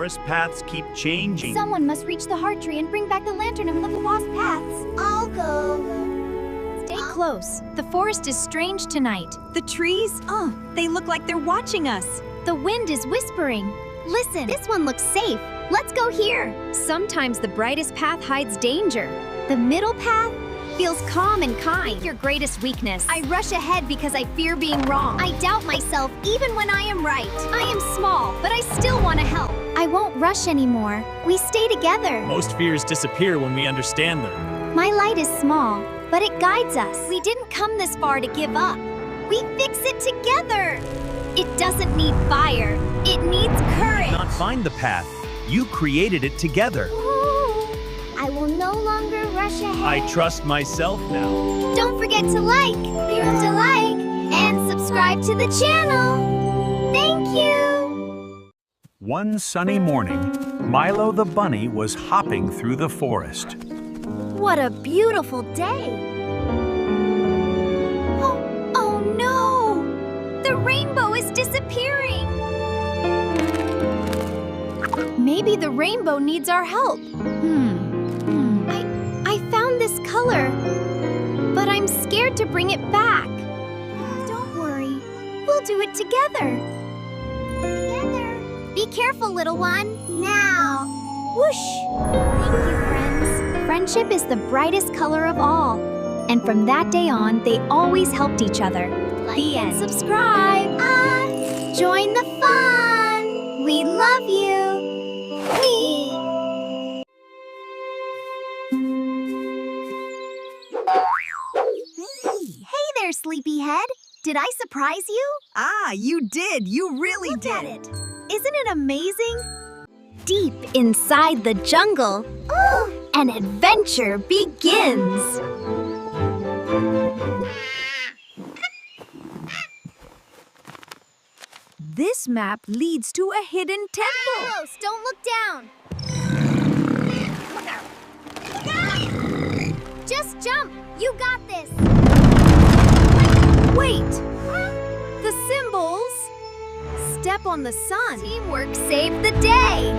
forest paths keep changing. Someone must reach the heart tree and bring back the lantern of the lost paths. I'll go. Stay close. The forest is strange tonight. The trees? Oh, they look like they're watching us. The wind is whispering. Listen, this one looks safe. Let's go here. Sometimes the brightest path hides danger. The middle path feels calm and kind. Your greatest weakness. I rush ahead because I fear being wrong. I doubt myself even when I am right. I am small, but I still want to help. I won't rush anymore. We stay together. Most fears disappear when we understand them. My light is small, but it guides us. We didn't come this far to give up. We fix it together. It doesn't need fire. It needs courage. Not find the path. You created it together. I will no longer rush ahead. I trust myself now. Don't forget to like, and subscribe to the channel. Thank you. One sunny morning, Milo the bunny was hopping through the forest. What a beautiful day. Oh no! The rainbow is disappearing. Maybe the rainbow needs our help. I found this color, but I'm scared to bring it back. Don't worry, we'll do it together. Be careful, little one. Now. Whoosh! Thank you, friends. Friendship is the brightest color of all. And from that day on, they always helped each other. Like and subscribe. Join the fun. We love you. Hey there, sleepyhead. Did I surprise you? Ah, you did. You really Look did. at it. Isn't it amazing? Deep inside the jungle, an adventure begins. This map leads to a hidden temple. Close, don't look down. Just jump. You got this. Wait! The symbols! Step on the sun. Teamwork saved the day.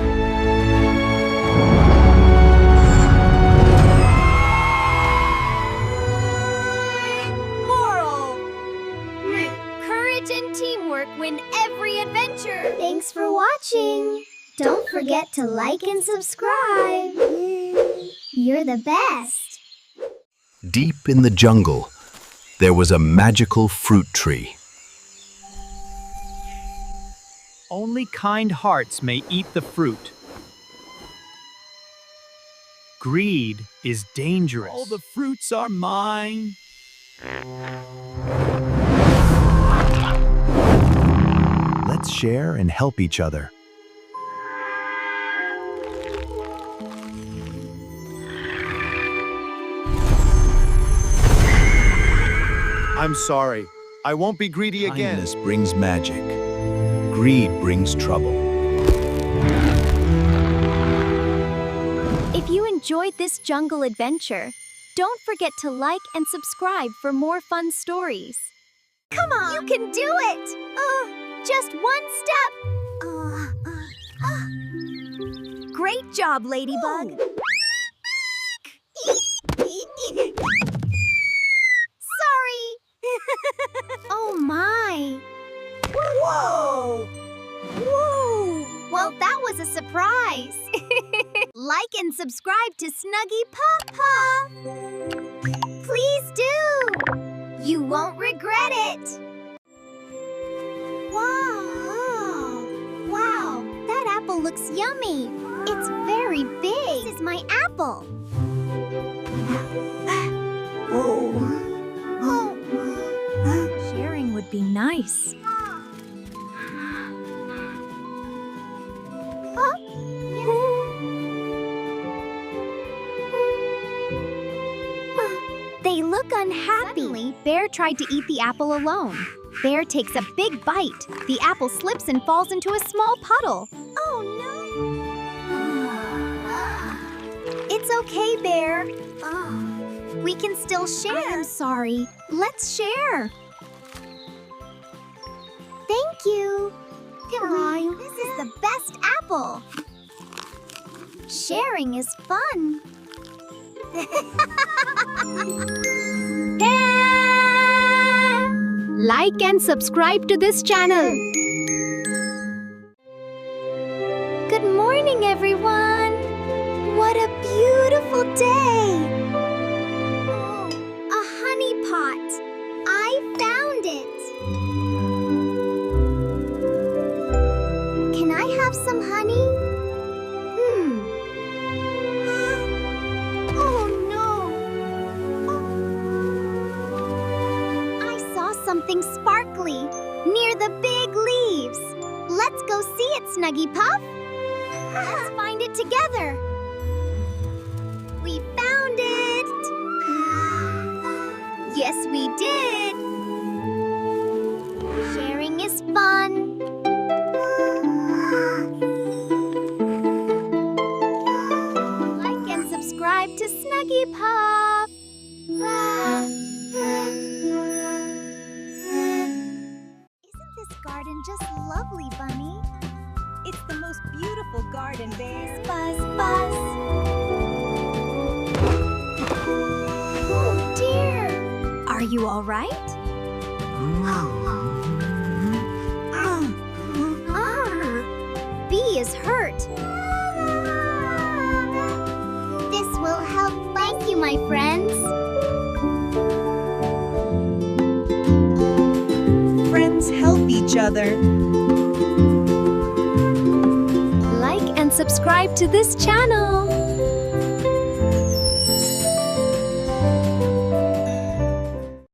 Moral! Courage and teamwork win every adventure. Thanks for watching. Don't forget to like and subscribe. You're the best. Deep in the jungle, there was a magical fruit tree. Only kind hearts may eat the fruit. Greed is dangerous. All the fruits are mine. Let's share and help each other. I'm sorry. I won't be greedy again. Kindness brings magic. Greed brings trouble. If you enjoyed this jungle adventure, don't forget to like and subscribe for more fun stories. Come on! You can do it! Just one step. Great job, Ladybug. Sorry! Oh my! Whoa! Whoa! Well, that was a surprise. Like and subscribe to Snuggipuff-TV. Please do. You won't regret it. Wow, that apple looks yummy. It's very big. This is my apple. Sharing would be nice. They look unhappy. Suddenly, Bear tried to eat the apple alone. Bear takes a big bite. The apple slips and falls into a small puddle. Oh no! It's okay, Bear. We can still share. I'm sorry. Let's share. Thank you. Come on. This is the best apple. Sharing is fun. Like and subscribe to this channel. Good morning, everyone. What a beautiful day. A honey pot. I found it. Can I have some honey? Oh no. I saw something sparkly near the big leaves. Let's go see it, Snuggipuff. Let's find it together. We found it. Yes, we did. Sharing is fun. Like and subscribe to Snuggipuff. Isn't this garden just lovely, Bunny? It's the most beautiful garden, Bear. Buzz, buzz. Oh dear. Are you all right? Bee is hurt. This will help. Thank you, my friends. Friends help each other. Like and subscribe to this channel.